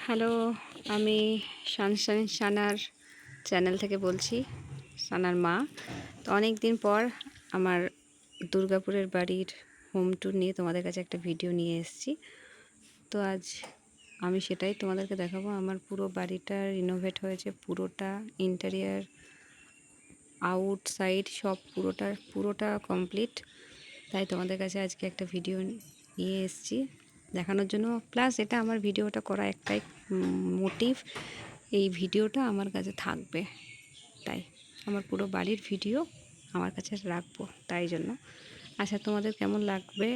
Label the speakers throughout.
Speaker 1: Hello, আমি Sunshine সানার channel থেকে বলছি, সানার মা। তো অনেক দিন পর আমার দুর্গাপুরের বাড়ির হোম ট্যুর নিয়ে তোমাদের কাছে একটা ভিডিও নিয়ে এসেছি। তো আজ আমি সেটাই তোমাদেরকে দেখাবো। আমার পুরো বাড়িটা রিনোভেট হয়েছে, পুরোটা ইন্টেরিয়ার আউটসাইড সব পুরোটা কমপ্লিট। তাই তোমাদের কাছে আজকে একটা ভিডিও নিয়ে এসেছি দেখানোর জন্য। প্লাস এটা আমার ভিডিওটা করা একটাই মোটিভ, এই ভিডিওটা আমার কাছে থাকবে, তাই আমার পুরো বাড়ির ভিডিও আমার কাছে রাখবো। তাই জন্য আচ্ছা, তোমাদের কেমন লাগবে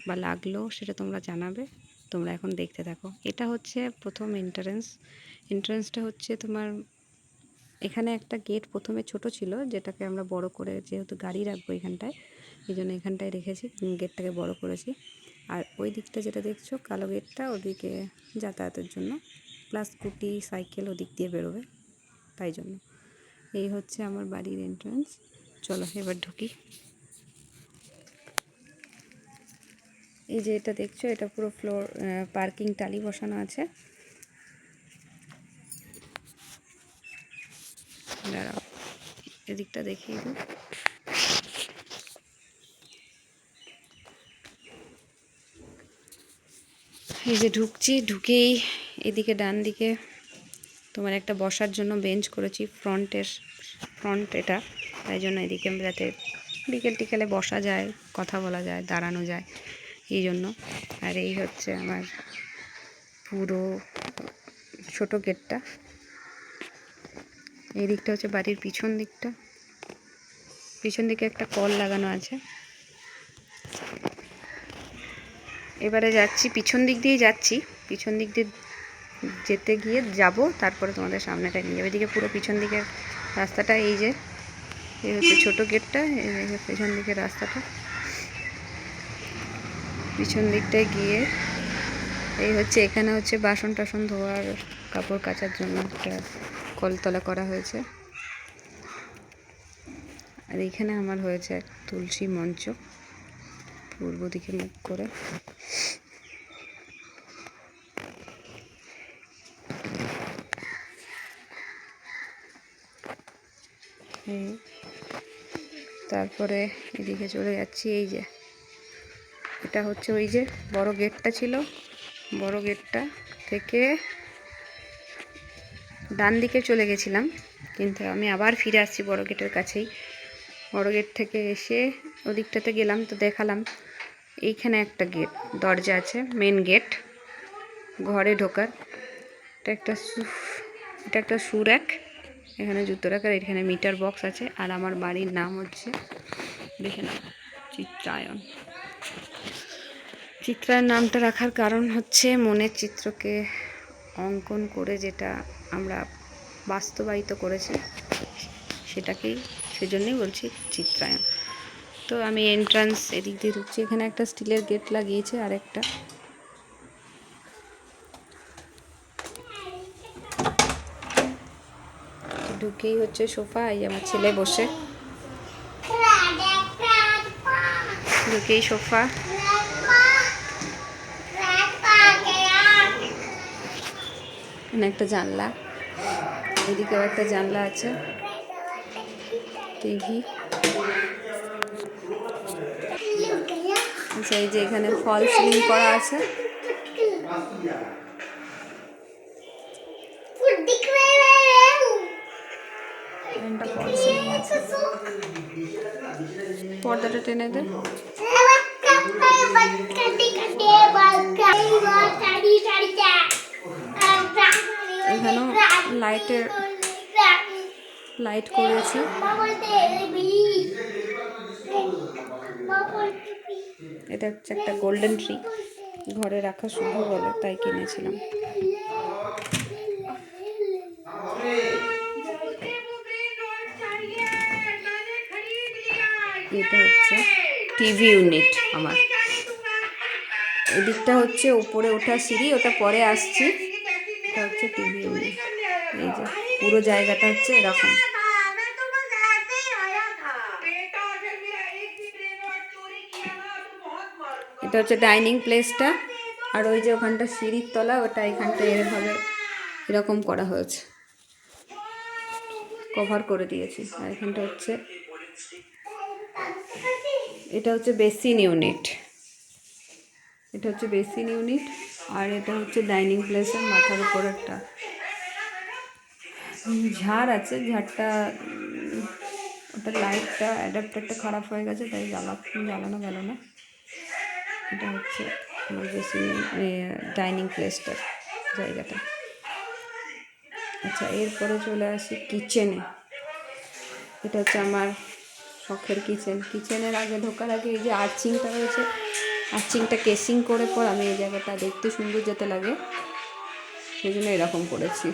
Speaker 1: বা লাগলো সেটা তোমরা জানাবে। তোমরা এখন দেখতে থাকো। এটা হচ্ছে প্রথম এন্ট্রান্সটা হচ্ছে তোমার এখানে একটা গেট প্রথমে ছোট ছিল, যেটাকে আমরা বড় করে, যেহেতু গাড়ি রাখবো এখানটায়, এই জন্য এখানটায় রেখেছি, গেটটাকে বড় করেছি। আর ওই দিকটা যেটা দেখছো কালো গেটটা, ওদিকে যাতায়াতের জন্য, প্লাস স্কুটি সাইকেল ওদিক দিয়ে বেরোবে, তাই জন্য। এই হচ্ছে আমার বাড়ির এন্ট্রান্স। চলো এবার ঢুকি। এই যে এটা দেখছো, এটা পুরো ফ্লোর পার্কিং টালি বসানো আছে। দাঁড়াও, এদিকটা দেখিয়ে দিই। এই যে ঢুকেই এদিকে ডান দিকে তোমার একটা বসার জন্য বেঞ্চ করেছি, ফ্রন্ট এটা, তাই জন্য এদিকে যাতে বিকেল টিকেলে বসা যায়, কথা বলা যায়, দাঁড়ানো যায়, এই জন্য। আর এই হচ্ছে আমার পুরো ছোট গেটটা। এই দিকটা হচ্ছে বাড়ির পিছন দিকে একটা কল লাগানো আছে। এবারে যাচ্ছি, পিছন দিক দিয়ে যেতে গিয়ে যাব, তারপরে তোমাদের সামনেটা নিয়ে যাবে। এদিকে পুরো পিছন দিকের রাস্তাটা, এই যে এই হচ্ছে ছোটো গেটটা, এই পেছন দিকের রাস্তাটা। পিছন দিকটায় গিয়ে এই হচ্ছে, এখানে হচ্ছে বাসন টাসন ধোয়ার, কাপড় কাচার জন্য একটা কলতলা করা হয়েছে। আর এখানে আমার হয়েছে এক তুলসী মঞ্চ, পূর্ব দিকে মুখ করে। তারপরে এদিকে চলে যাচ্ছি। এই যে এটা হচ্ছে ওই যে বড় গেটটা ছিল, বড় গেটটা থেকে ডান দিকে চলে গেছিলাম, কিন্তু আমি আবার ফিরে আসছি বড় গেটের কাছেই। বড় গেট থেকে এসে ওদিকটাতে গেলাম, তো দেখালাম এইখানে একটা দরজা আছে, মেন গেট ঘরে ঢোকার। এটা একটা শু র্যাক, এখানে জুতো রাখার, এখানে মিটার বক্স আছে। আর আমার বাড়ির নাম হচ্ছে, দেখে নাও, চিত্রায়ণ। চিত্রায়ণ নামটা রাখার কারণ হচ্ছে মনের চিত্রকে অঙ্কন করে যেটা আমরা বাস্তবায়িত করেছি, সেজন্যই বলছি চিত্রায়ণ। তো আমি এন্ট্রান্স এদিক দিয়ে ঢুকছি, এখানে একটা স্টিলের গেট লাগিয়েছে, আর একটা ঢুকেই হচ্ছে সোফা। এই আমার ছেলে বসে, ঢুকেই সোফা। এখানে একটা জানলা, এদিকেও একটা জানলা আছে, টিভি। আচ্ছা, এই যে এখানে ফল সিলিং করা আছে, পর্দাটা টেনে দে। এখানেও লাইট করেছি। এটা হচ্ছে একটা গোল্ডেন ট্রি, ঘরে রাখা শুভ বলে, তাই কিনেছিলাম। এটা হচ্ছে টিভি ইউনিট আমার। এদিকটা হচ্ছে উপরে ওঠা সিঁড়ি, ওটা পরে আসছি। এটা হচ্ছে টিভি ইউনিট। এই যে পুরো জায়গাটা হচ্ছে এরকম। এটা হচ্ছে ডাইনিং প্লেসটা, আর ওই যে ওখানটা সিঁড়ির তলা, ওটা এখানটা এরভাবে এরকম করা হয়েছে, কভার করে দিয়েছি। আর এখানটা হচ্ছে, এটা হচ্ছে বেসিন ইউনিট, এটা হচ্ছে বেসিন ইউনিট। আর এটা হচ্ছে ডাইনিং প্লেসের মাথার উপর একটা ঝাড় আছে, ঝাড়টা ওটা লাইটটা অ্যাডাপ্টারটা খারাপ হয়ে গেছে, তাই জ্বালানো গেল না। এটা হচ্ছে আমার বেসিন ডাইনিং প্লেসটার জায়গাটা। আচ্ছা, এরপরে চলে আসি কিচেনে। এটা হচ্ছে আমার শখের কিচেন। কিচেনের আগে ঢোকার আগে এই যে আর্চিংটা রয়েছে, আর্চিংটা কেসিং করে পর আমি এই জায়গাটা দেখতে সুন্দর যাতে লাগে সেই জন্য এরকম করেছি।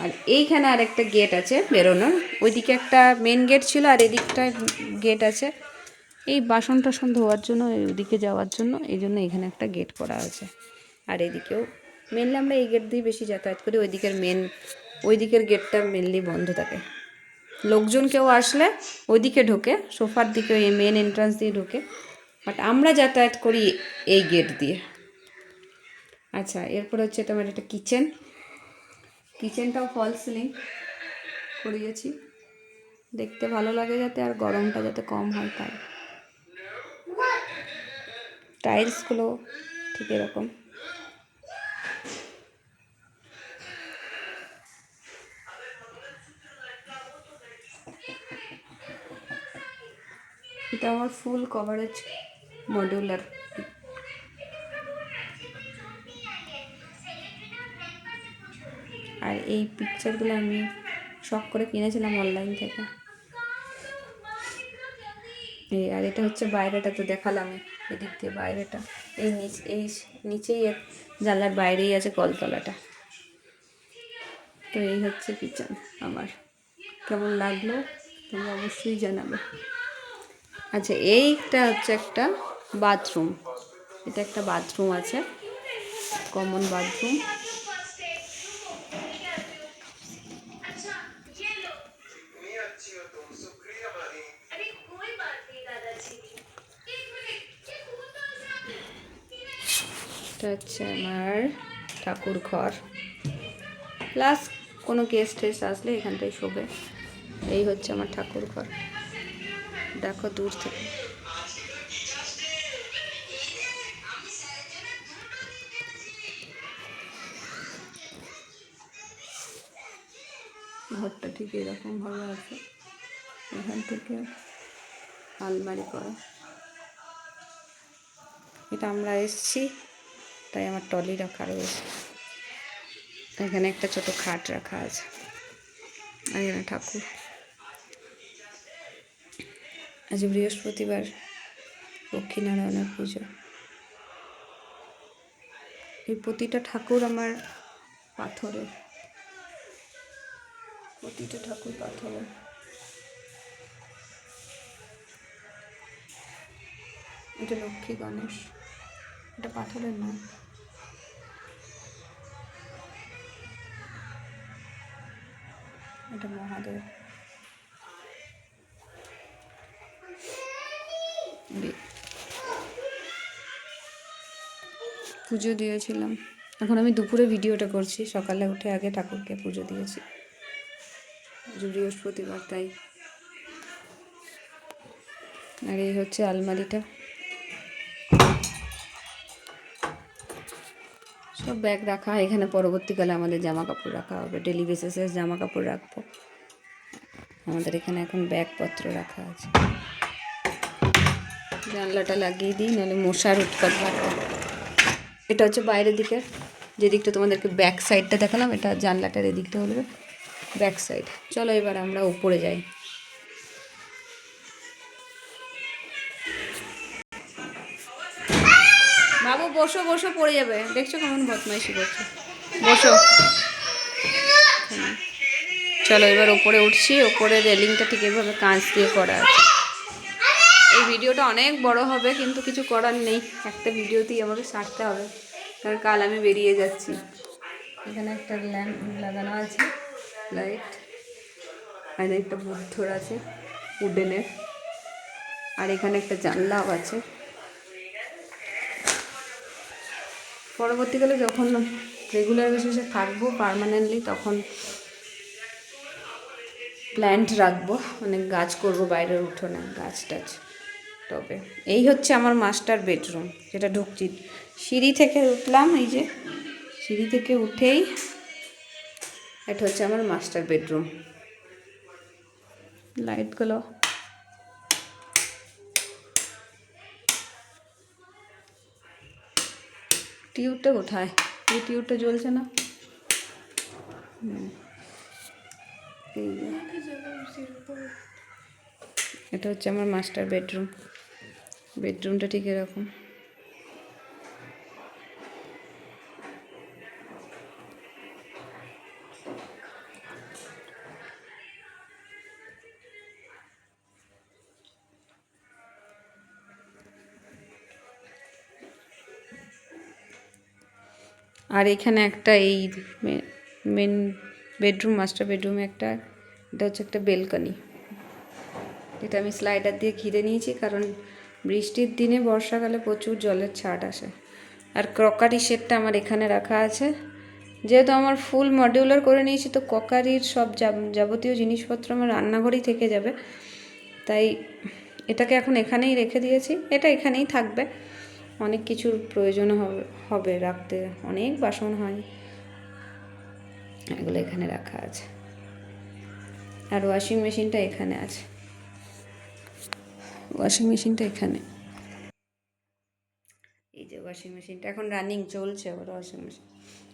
Speaker 1: আর এইখানে আরেকটা গেট আছে বেরোনোর, ওইদিকে একটা মেন গেট ছিল আর এদিকটায় গেট আছে এই বাসন টাসন ধোয়ার জন্য, ওইদিকে যাওয়ার জন্য, এই জন্য এখানে একটা গেট করা আছে। আর এদিকেও মেনলি আমরা এই গেট দিয়ে বেশি যাতায়াত করি, ওই দিকের গেটটা মেনলি বন্ধ থাকে। লোকজন কেউ আসলে ওইদিকে ঢোকে, সোফার দিকে ওই মেন এন্ট্রান্স দিয়ে ঢোকে, বাট আমরা যাতায়াত করি এই গেট দিয়ে। আচ্ছা, এরপর হচ্ছে এটা আমার একটা কিচেন। কিচেনটাও ফল সিলিং করিয়েছি, দেখতে ভালো লাগে যাতে, আর গরমটা যাতে কম হয় তাই। টাইলসগুলো ঠিক এরকম। এটা আমার ফুল কভারেজ মডিউলার। আর এই পিকচারগুলো আমি শখ করে কিনেছিলাম অনলাইন থেকে। আর এটা হচ্ছে বাইরেটা, তো দেখালাম এদিক দিয়ে বাইরেটা। এই নিচেই জানলার বাইরেই আছে কলতলাটা। তো এই হচ্ছে কিচেন আমার, কেমন লাগলো তোমরা অবশ্যই জানাবে। আচ্ছা, এইটা হচ্ছে একটা বাথরুম। এটা একটা বাথরুম আছে, কমন বাথরুম। এটা হচ্ছে আমার ঠাকুর ঘর, প্লাস কোনো গেস্ট টেস্ট আসলে এখানটায় শোবে। এই হচ্ছে আমার ঠাকুর ঘর, দেখো দূর থেকে। ঘরটা ঠিক এরকমভাবে আছে, এখান থেকে আলমারি করা। এটা আমরা এসছি তাই আমার টলি রাখা রয়েছে, এখানে একটা ছোট খাট রাখা আছে, আর এখানে ঠাকুর। আজ বৃহস্পতিবার, লক্ষ্মীনারায়ণের পুজো। এই প্রতিটা ঠাকুর আমার পাথরের, প্রতিটা ঠাকুর পাথরের। এটা লক্ষ্মী গণেশ, এটা পাথরের না। এটা মহাদেব। পুজো দিয়েছিলাম, এখন আমি দুপুরে ভিডিওটা করছি, সকালে উঠে আগে ঠাকুরকে পুজো দিয়েছি, বৃহস্পতিবার তাই। আর এই হচ্ছে আলমারিটা, সব ব্যাগ রাখা। এখানে পরবর্তীকালে আমাদের জামা কাপড় রাখা হবে, ডেলি বেসিসে জামা কাপড় রাখবো। আমাদের এখানে এখন ব্যাগপত্র রাখা আছে। জানলাটা লাগিয়ে দিই, নাহলে মশার উৎপাত বাড়বে। এটা হচ্ছে বাইরের দিকে, যে দিকটা তোমাদেরকে ব্যাক সাইডটা দেখালাম, এটা জানলাটার এদিকটা হলো ব্যাক সাইড। চলো এবার আমরা উপরে যাই। বাবু বসো বসো, পড়ে যাবে, দেখছো কেমন বদমাইশি করছো, বসো। চলো এবার ওপরে উঠছি। ওপরে রেলিংটা ঠিক এভাবে কাঁচ দিয়ে করা আছে। এই ভিডিওটা অনেক বড় হবে, কিন্তু কিছু করার নেই, একটা ভিডিওতেই আমাকে সারতে হবে, কারণ কাল আমি বেরিয়ে যাচ্ছি। এখানে একটা ল্যাম্প লাগানো আছে, লাইট, আর একটা বুদ্ধর আছে উডেনের, আর এখানে একটা জানলাও আছে। পরবর্তীকালে যখন রেগুলার বেসিসে থাকবো পার্মানেন্টলি, তখন প্ল্যান্ট রাখবো, মানে গাছ করবো বাইরের উঠোনে, গাছ টাছ। তবে এই হচ্ছে আমার মাস্টার বেডরুম, যেটা ঢুকছি সিঁড়ি থেকে উঠলাম, এই যে সিঁড়ি থেকে উঠেই এটা হচ্ছে আমার মাস্টার বেডরুম। লাইটগুলো টিউবটা কোথায়? এই টিউবটা জ্বলছে না। এটা হচ্ছে আমার মাস্টার বেডরুম। বেডরুমটা ঠিক এরকম। আর এখানে একটা এই মেন বেডরুম, মাস্টার বেডরুমে একটা, এটা হচ্ছে একটা বেলকনি। এটা আমি স্লাইডার দিয়ে ঘিরে নিয়েছি, কারণ বৃষ্টির দিনে বর্ষাকালে প্রচুর জলের ছাট আসে। আর ক্রকারি সেটটা আমার এখানে রাখা আছে, যেহেতু আমার ফুল মডিউলার করে নিয়েছি, তো ক্রকারির সব যাবতীয় জিনিসপত্র আমার রান্নাঘরেই থেকে যাবে, তাই এটাকে এখন এখানেই রেখে দিয়েছি। এটা এখানেই থাকবে, অনেক কিছুর প্রয়োজন হবে রাখতে, অনেক বাসন হয়, এগুলো এখানে রাখা আছে। আর ওয়াশিং মেশিনটা এখানে আছে, ওয়াশিং মেশিনটা এখানে। এই যে ওয়াশিং মেশিনটা এখন রানিং চলছে, ওর ওয়াশিং মেশিন।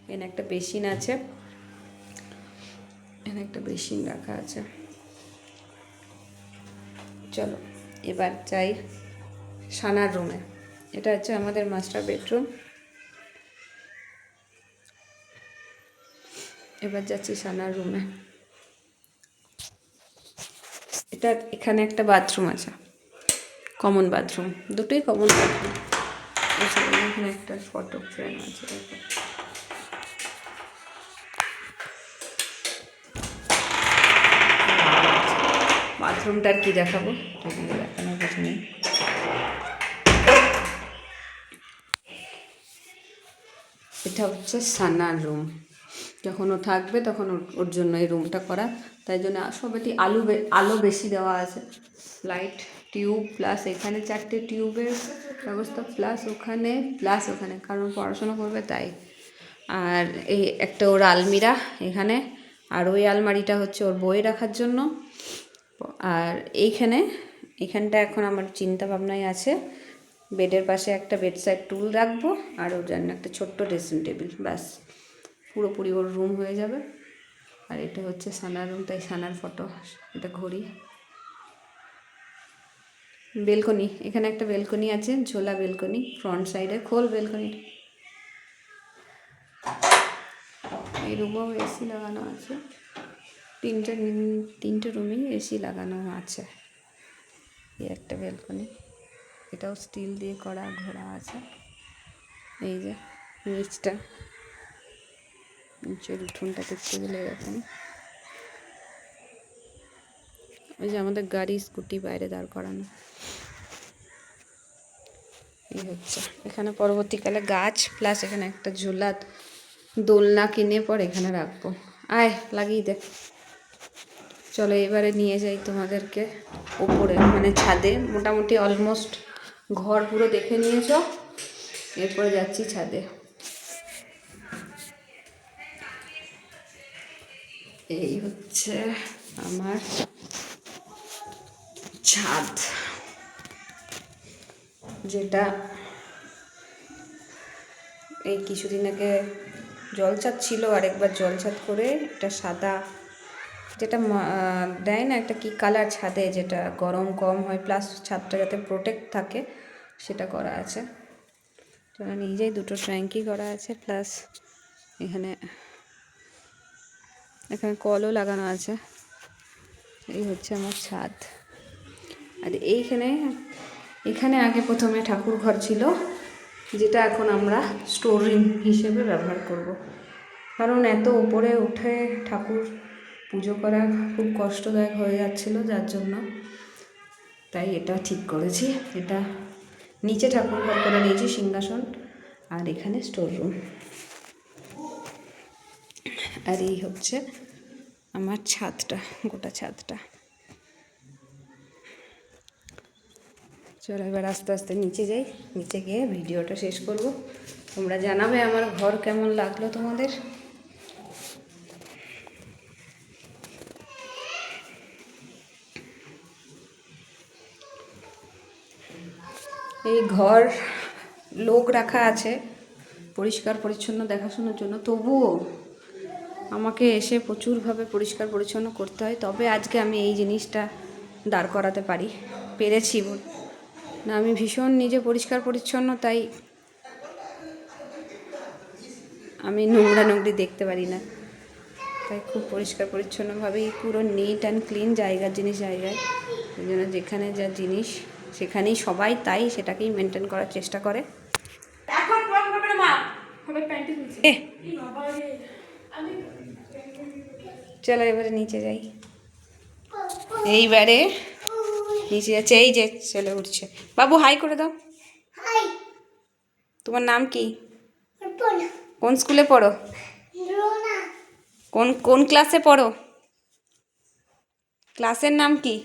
Speaker 1: এখানে একটা বেসিন আছে, এখানে একটা বেসিন রাখা আছে। চলো এবার যাই সানার রুমে। এটা হচ্ছে আমাদের মাস্টার বেডরুম। এবার যাচ্ছি সানার রুমে। এটা এখানে একটা বাথরুম আছে, কমন বাথরুম, দুটোই কমন বাথরুম। এখানে একটা ফটো ফ্রেম আছে। বাথরুমটা আর কি দেখাবো, দেখানোর কিছু নেই। এটা হচ্ছে সানার রুম, যখন ও থাকবে তখন ওর জন্য এই রুমটা করা, তাই জন্য সবেটি আলো বেশি দেওয়া আছে, লাইট টিউব, প্লাস এখানে 4টে টিউবের ব্যবস্থা, প্লাস ওখানে, কারণ পড়াশোনা করবে তাই। আর এই একটা ওর আলমিরা এখানে, আর ওই আলমারিটা হচ্ছে ওর বই রাখার জন্য। আর এইখানটা এখন আমার চিন্তা ভাবনায় আছে, বেডের পাশে একটা বেডসাইড টুল রাখবো, আর ওর জন্য একটা ছোট্ট ড্রেসিং টেবিল, ব্যাস পুরোপুরি ওর রুম হয়ে যাবে। আর এটা হচ্ছে সানার রুম, তাই সানার ফটো, এটা ঘড়ি। বেলকনি, এখানে একটা বেলকনি আছে, ঝোলা বেলকনি, ফ্রন্ট সাইডে খোল বেলকনি। এই রুমেও এসি লাগানো আছে, তিনটে রুমেই এসি লাগানো আছে। এই একটা বেলকনি, এটাও স্টিল দিয়ে করা, ঘোরা আছে। এই যে নিচের উঠোনটা দেখতে গেলে এরকম। ওই যে আমাদের গাড়ি স্কুটি বাইরে দাঁড় করানো। এই হচ্ছে এখানে পরবর্তীকালে গাছ, প্লাস এখানে একটা ঝোলা দোলনা কিনে পর এখানে রাখবো। আয় লাগিয়ে দে। চলো এবারে নিয়ে যাই তোমাদেরকে ওপরে, মানে ছাদে। মোটামুটি অলমোস্ট ঘর পুরো দেখে নিয়েছ, এরপরে যাচ্ছি ছাদে। এই হচ্ছে আমার ছাদ, যেটা এই কিছুদিন আগে জলছাদ ছিল, আরেকবার জলছাদ করে এটা সাদা, যেটা দেয় না একটা কি কালার ছাদে, যেটা গরম কম হয়, প্লাস ছাদটা যাতে প্রোটেক্ট থাকে, সেটা করা আছে। নিজেই দুটো ট্যাঙ্কি করা আছে, প্লাস এখানে কলও লাগানো আছে। এই হচ্ছে আমার ছাদ। আর এখানে আগে প্রথমে ঠাকুর ঘর ছিল, যেটা এখন আমরা স্টোর রুম হিসেবে ব্যবহার করব, কারণ এত উপরে উঠে ঠাকুর পুজো করা খুব কষ্টদায়ক হয়ে যাচ্ছিলো, যার জন্য তাই এটা ঠিক করেছি। এটা নিচে ঠাকুর ঘর করে নিয়েছি, সিংহাসন, আর এখানে স্টোর রুম। আর এই হচ্ছে আমার ছাদটা, গোটা ছাদটা। চলো এবার আস্তে আস্তে নিচে যাই, নিচে গিয়ে ভিডিওটা শেষ করব। তোমরা জানাবে আমার ঘর কেমন লাগলো তোমাদের। এই ঘর লোক রাখা আছে পরিষ্কার পরিচ্ছন্ন দেখাশোনার জন্য, তবুও আমাকে এসে প্রচুরভাবে পরিষ্কার পরিচ্ছন্ন করতে হয়, তবে আজকে আমি এই জিনিসটা দাঁড় করাতে পেরেছি। না আমি ভীষণ নিজে পরিষ্কার পরিচ্ছন্ন, তাই আমি নোংরা নোংরি দেখতে পারি না, তাই খুব পরিষ্কার পরিচ্ছন্নভাবেই পুরো নিট অ্যান্ড ক্লিন জায়গার জিনিস জায়গায়। ওই জন্য যেখানে যা জিনিস সেখানেই সবাই তাই সেটাকেই মেনটেন করার চেষ্টা করে। চলো এবারে নিচে যাই। এইবারে নিচে যাচ্ছে, এই যে চলে উঠছে। বাবু হাই করে দাও। তোমার নাম কি? কোন স্কুলে পড়ো? কোন কোন ক্লাসে পড়ো? ক্লাসের নাম কি?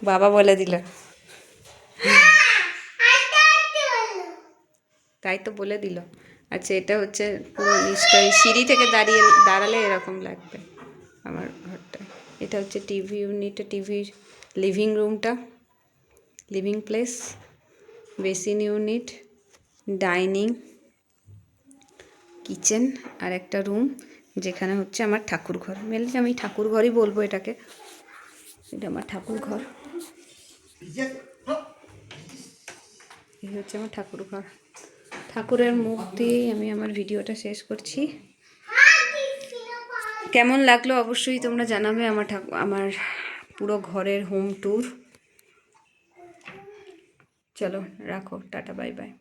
Speaker 1: বাবা বলে দিল, তাই তো বলে দিল। আচ্ছা এটা হচ্ছে পুরো নিচটা, সিঁড়ি থেকে দাঁড়ালে এরকম লাগবে আমার ঘরটা। এটা হচ্ছে টিভি ইউনিট, টিভির লিভিং রুমটা, living place, basin unit, dining, kitchen, আর একটা রুম যেখানে হচ্ছে আমার ঠাকুর ঘর। মেনলি আমি ঠাকুর ঘরই বলবো এটাকে, এটা আমার ঠাকুর ঘর। এই হচ্ছে আমার ঠাকুর ঘর। ঠাকুরের মুখ দিয়েই আমি আমার ভিডিওটা শেষ করছি। কেমন লাগলো অবশ্যই তোমরা জানাবে আমার পুরো ঘরের হোম ট্যুর। চলো রাখো, টাটা, বাই বাই।